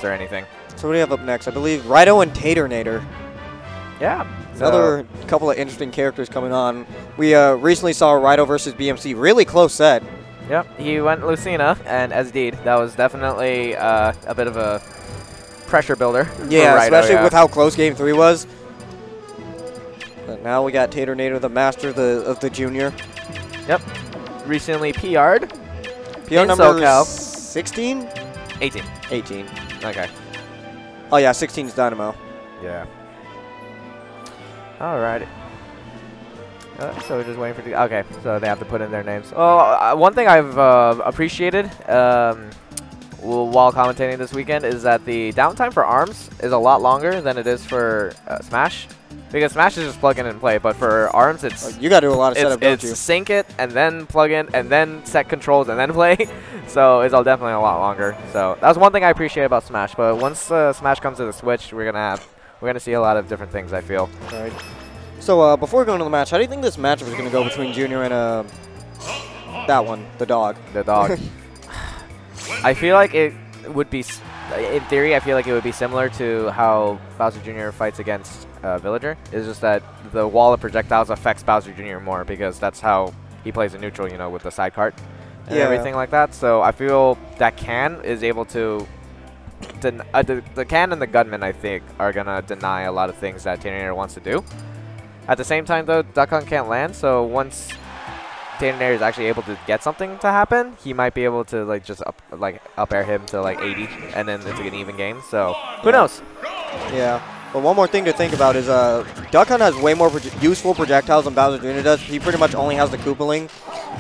hits or anything. So what do we have up next? I believe Raito and Taternator. Yeah. Another couple of interesting characters coming on. We recently saw Raito versus BMC. Really close set. Yep, he went Lucina and SD'd. That was definitely a bit of a pressure builder. Yeah, for Raito, especially with how close Game 3 was. But now we got Taternator, the master of the junior. Yep. Recently PR'd. PR number 16? 18. 18. Okay. Oh yeah, 16 is Dynamo. Yeah. Alright. So we're just waiting for the... Okay, so they have to put in their names. Oh, one thing I've appreciated while commentating this weekend is that the downtime for ARMS is a lot longer than it is for Smash. Because Smash is just plug in and play, but for ARMS, it's... you got to do a lot of setup, don't you? It's sync it, and then plug in, and then set controls, and then play. So it's all definitely a lot longer. So that was one thing I appreciate about Smash. But once Smash comes to the Switch, we're gonna see a lot of different things, I feel. All right. So before going to the match, how do you think this matchup is going to go between Junior and that one, the dog? The dog. I feel like it would be, in theory, I feel like it would be similar to how Bowser Jr. fights against Villager. It's just that the wall of projectiles affects Bowser Jr. more because that's how he plays in neutral, you know, with the side cart and everything like that. So I feel that Can is able to... the Can and the Gunman, I think, are going to deny a lot of things that Taternator wants to do. At the same time, though, Duck Hunt can't land, so once Taternator is actually able to get something to happen, he might be able to like just up air him to like 80, and then it's like an even game. So who knows? Yeah. But one more thing to think about is Duck Hunt has way more useful projectiles than Bowser Jr. does. He pretty much only has the Koopaling,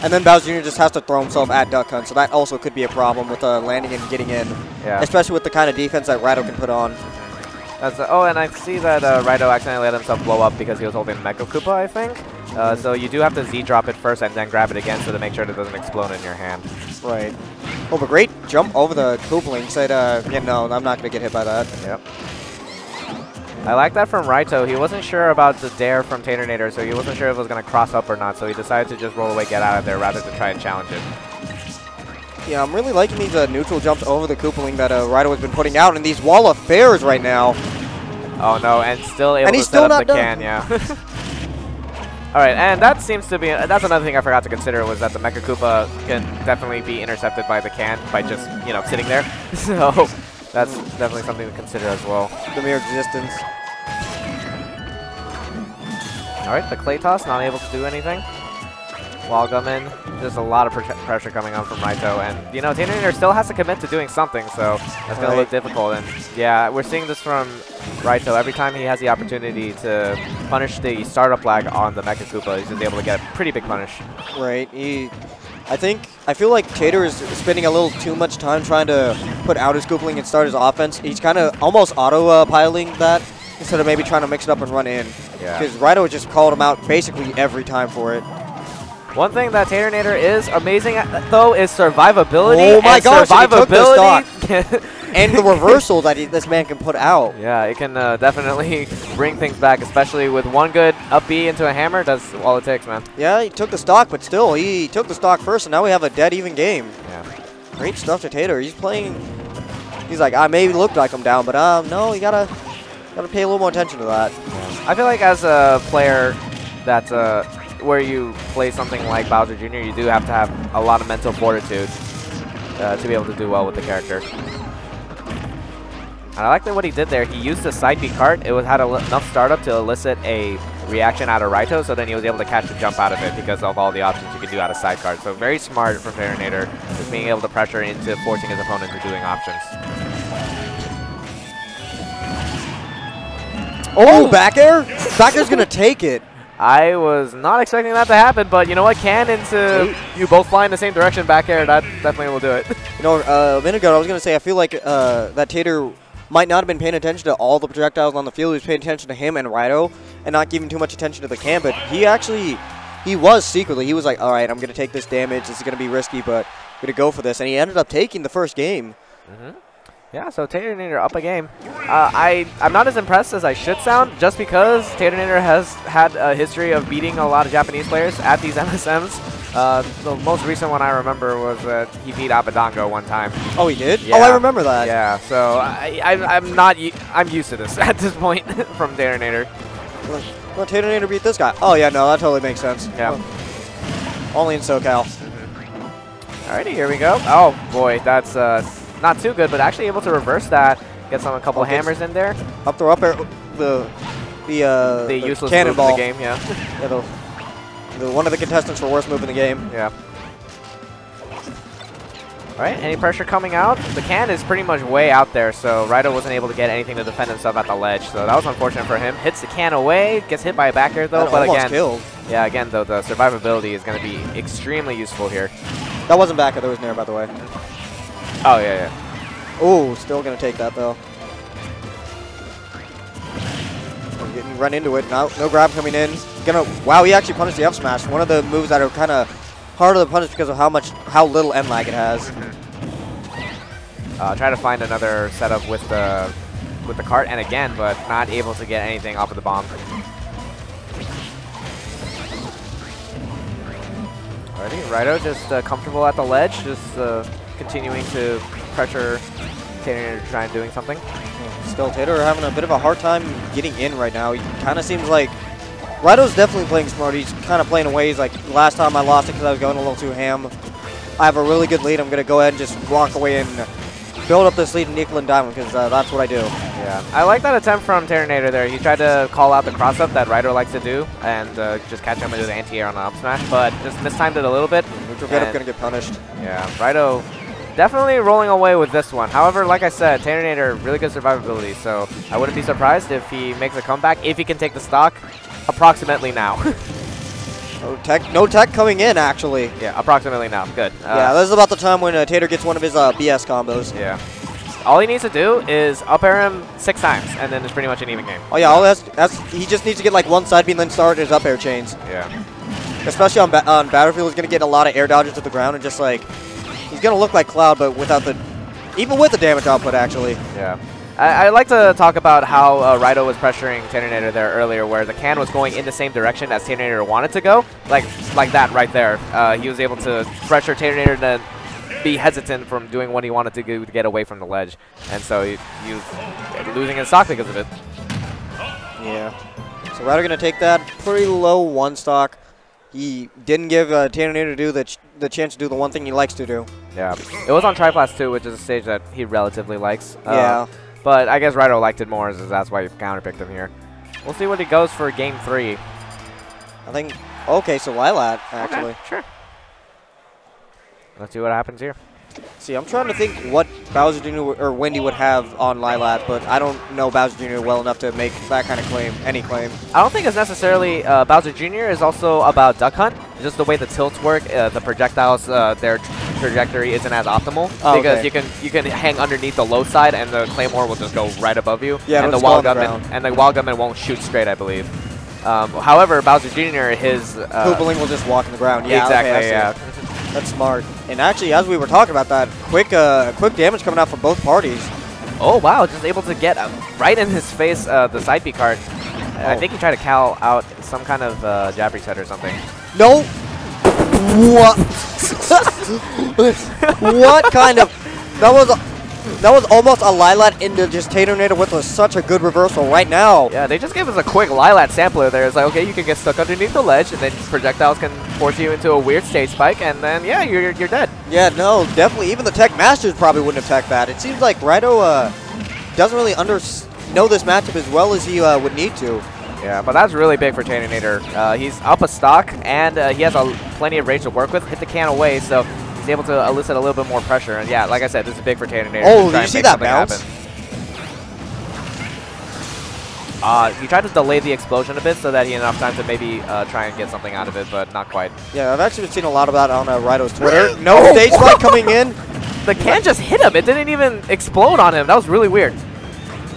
and then Bowser Jr. just has to throw himself at Duck Hunt, so that also could be a problem with landing and getting in, especially with the kind of defense that Raito can put on. Oh, and I see that Raito accidentally let himself blow up because he was holding Mecha Koopa, I think. So you do have to Z-drop it first and then grab it again so to make sure that it doesn't explode in your hand. Right. Oh, but great jump over the Koopaling. Said, yeah, no, I'm not going to get hit by that. Yep. I like that from Raito. He wasn't sure about the dare from Taternator, so he wasn't sure if it was going to cross up or not, so he decided to just roll away, get out of there, rather than try and challenge it. Yeah, I'm really liking these neutral jumps over the Koopaling that Raito has been putting out, and these wall affairs right now. Oh no, and still able to set up the Can, yeah. Alright, and that seems to be, that's another thing I forgot to consider, was that the Mecha Koopa can definitely be intercepted by the Can by just, you know, sitting there. So that's definitely something to consider as well. The mere existence. Alright, the Clay Toss, not able to do anything. Wall Gunman, just a lot of pressure coming on from Raito, and you know, Taternator still has to commit to doing something, so that's going to look difficult. And yeah, we're seeing this from Raito. Every time he has the opportunity to punish the startup lag on the Mecha Koopa, he's just able to get a pretty big punish. Right. I feel like Tater is spending a little too much time trying to put out his Koopaling and start his offense. He's kind of almost auto-piloting that instead of maybe trying to mix it up and run in. Yeah. Because Raito just called him out basically every time for it. One thing that Taternator is amazing at, though, is survivability. Oh my gosh, survivability. he took the stock. And the reversal that this man can put out. Yeah, it can definitely bring things back, especially with one good up B into a hammer. That's all it takes, man. Yeah, he took the stock, but still, he took the stock first, and now we have a dead even game. Yeah. Great stuff to Tater. He's playing. He's like, I maybe looked like I'm down, but no, you gotta pay a little more attention to that. Yeah. I feel like as a player that's where you play something like Bowser Jr., you do have to have a lot of mental fortitude to be able to do well with the character. And I like that what he did there. He used the side B cart. It had enough startup to elicit a reaction out of Raito, so then he was able to catch the jump out of it because of all the options you could do out of side cart. So very smart from Taternator, just being able to pressure into forcing his opponent to doing options. Oh, back air? Back air's going to take it. I was not expecting that to happen, but you know what? Can into you both fly in the same direction back air, that definitely will do it. You know, a minute ago, I was going to say, I feel like that Tater might not have been paying attention to all the projectiles on the field. He was paying attention to him and Raito and not giving too much attention to the Can, but he was secretly. He was like, all right, I'm going to take this damage. This is going to be risky, but I'm going to go for this. And he ended up taking the first game. Mm-hmm. Yeah, so Taternator up a game. I'm not as impressed as I should sound, just because Taternator has had a history of beating a lot of Japanese players at these MSMs. The most recent one I remember was that he beat Abadango one time. Oh, he did? Yeah. Oh, I remember that. Yeah, so I'm used to this at this point from Taternator. Well, Taternator beat this guy. Oh, yeah, no, that totally makes sense. Yeah. Well, only in SoCal. Alrighty, here we go. Oh, boy, that's not too good, but actually able to reverse that. Get a couple hammers in there. Up throw, up air, the useless cannonball move in the game, yeah. Yeah, one of the contestants for worst move in the game. Yeah. All right, any pressure coming out? The can is pretty much way out there, so Raito wasn't able to get anything to defend himself at the ledge, so that was unfortunate for him. Hits the can away, gets hit by a back air though, That but almost again, killed. Yeah, again though, the survivability is going to be extremely useful here. That wasn't back air, that was nair, by the way. Oh yeah, yeah. Oh, still gonna take that though. Getting run into it. No grab coming in. Wow, he actually punished the F smash. One of the moves that are kind of harder to punish because of how little end lag it has. Try to find another setup with the cart, and again, but not able to get anything off of the bomb. Alrighty, Raito just comfortable at the ledge, just continuing to pressure Taternator to try and doing something. Still, Tater having a bit of a hard time getting in right now. He kind of seems like Raito's definitely playing smart. He's kind of playing in ways like last time I lost it because I was going a little too ham. I have a really good lead. I'm going to go ahead and just walk away and build up this lead in nickel and diamond because that's what I do. Yeah, I like that attempt from Taternator there. He tried to call out the cross-up that Raito likes to do and just catch him into the anti-air on the up smash, but just mistimed it a little bit. Neutral getup going to get punished. Yeah, Raito definitely rolling away with this one. However, like I said, Taternator, really good survivability, so I wouldn't be surprised if he makes a comeback, if he can take the stock approximately now. No tech coming in, actually. Yeah, approximately now. Good. Yeah, this is about the time when Tater gets one of his BS combos. Yeah. All he needs to do is up air him 6 times, and then it's pretty much an even game. Oh yeah, all he just needs to get like one side beam, then start his up air chains. Yeah. Especially on Battlefield, he's gonna get a lot of air dodges to the ground and just like he's gonna look like Cloud, but without even with the damage output actually. Yeah. I'd like to talk about how Raito was pressuring Taternator there earlier, where the can was going in the same direction as Taternator wanted to go, like that right there. He was able to pressure Taternator to be hesitant from doing what he wanted to do to get away from the ledge, and so he was losing his stock because of it. Yeah. So Raito gonna take that pretty low 1 stock. He didn't give Taternator to do the chance to do the one thing he likes to do. Yeah. It was on Triplast 2, which is a stage that he relatively likes. Yeah. But I guess Raito liked it more, so that's why he counterpicked him here. We'll see what he goes for game 3. I think, okay, so Lilat, actually. Okay, sure. Let's see what happens here. See, I'm trying to think what Bowser Jr. or Wendy would have on Lilat, but I don't know Bowser Jr. well enough to make that kind of claim, any claim. I don't think it's necessarily Bowser Jr. is also about Duck Hunt. Just the way the tilts work, the projectiles, their trajectory isn't as optimal because you can hang underneath the low side and the Claymore will just go right above you. Yeah, and the wall gunman won't shoot straight, I believe. However, Bowser Jr. his Koopaling will just walk in the ground. Yeah, exactly. Okay, yeah. That's smart. And actually, as we were talking about that, quick damage coming out from both parties. Oh, wow. Just able to get right in his face the side B card. I think he tried to cal out some kind of jab reset or something. No. What? What kind of... That was almost a Lilat into just Taternator with such a good reversal right now. Yeah, they just gave us a quick Lilat sampler there. It's like, okay, you can get stuck underneath the ledge, and then projectiles can force you into a weird stage spike, and then, yeah, you're dead. Yeah, no, definitely. Even the Tech Masters probably wouldn't have tech that. It seems like Raito doesn't really know this matchup as well as he would need to. Yeah, but that's really big for Taternator. He's up a stock, and he has plenty of rage to work with. Hit the can away, so he's able to elicit a little bit more pressure. And yeah, like I said, this is big for Taternator. Oh, did you see that bounce? He tried to delay the explosion a bit so that he had enough time to maybe try and get something out of it, but not quite. Yeah, I've actually seen a lot of that on Raito's Twitter. No stage spike coming in. The can just hit him. It didn't even explode on him. That was really weird.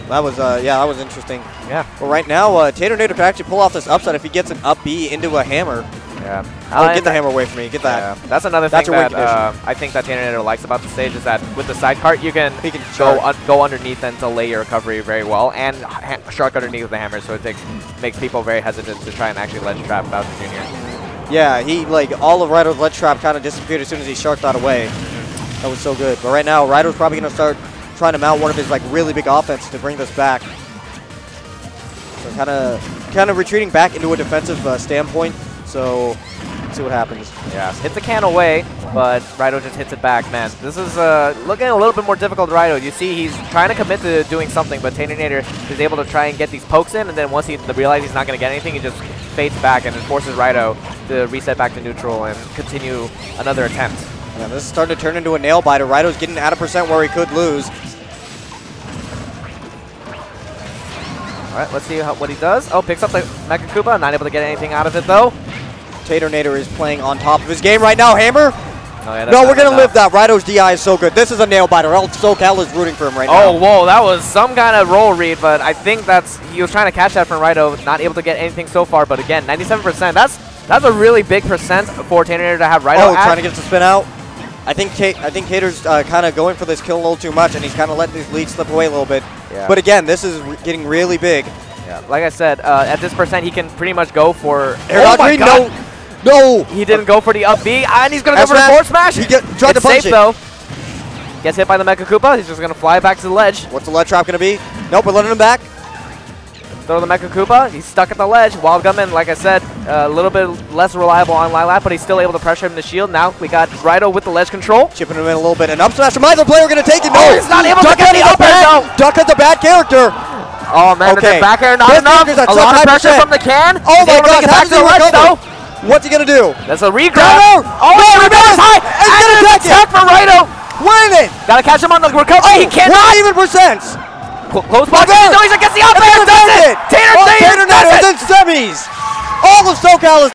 That was, yeah, that was interesting. Yeah. Well, right now, Taternator could actually pull off this upside if he gets an up B into a hammer. Yeah. Oh, get the hammer away from me. Get that. Yeah. That's another thing that I think that Taternator likes about the stage is that with the side cart, you can go underneath and delay your recovery very well, and shark underneath with the hammer, so it makes people very hesitant to try and actually ledge trap Bowser Jr. Yeah, he, like, all of Raito's ledge trap kind of disappeared as soon as he sharked that away. That was so good. But right now, Raito's probably going to start trying to mount one of his, like, really big offense to bring this back. So kind of retreating back into a defensive standpoint. So let's see what happens. Yeah, hit the can away, but Raito just hits it back. Man, this is looking a little bit more difficult to Raito. You see he's trying to commit to doing something, but Taternator is able to try and get these pokes in, and then once he realizes he's not going to get anything, he just fades back and it forces Raito to reset back to neutral and continue another attempt. Yeah, this is starting to turn into a nail biter. Raito's getting at a percent where he could lose. All right, let's see what he does. Oh, picks up the Mecha Koopa. Not able to get anything out of it, though. Taternator is playing on top of his game right now. Hammer? Oh, yeah, no, we're going to live that. Raito's DI is so good. This is a nail biter. All SoCal is rooting for him right now. Oh, whoa, that was some kind of roll read, but I think he was trying to catch that from Raito. Not able to get anything so far, but again, 97%. That's a really big percent for Taternator to have Raito Oh, trying to get the spin out. I think Tater's kind of going for this kill a little too much, and he's kind of letting his lead slip away a little bit. Yeah. But again, this is getting really big. Yeah, like I said, at this percent, he can pretty much go for... Oh my God. No! He didn't go for the up B, and he's going to go for the forward smash. He tried to punch safe, though. Gets hit by the Mecha Koopa. He's just going to fly back to the ledge. What's the ledge trap going to be? Nope, we're letting him back. Throw the Mecha Koopa. He's stuck at the ledge. Wild Gunman, like I said, a little bit less reliable on Lilat, but he's still able to pressure him to shield. Now we got Raito with the ledge control. Chipping him in a little bit. And up smash from either player going to take it. No, oh, he's not able to get the up air, though. Duck has a bad character. Oh, man, okay. the back air not enough. A lot of pressure from the can. Oh, my God. How does he recover? What's he going to do? That's a regrab. Oh, no, rebound is high. It's going to attack for Raito. Win it. Got to catch him on the recovery. He cannot. What even percents? Close box. No, he's against the up air. Does it. Taternator is in semis. All of SoCal is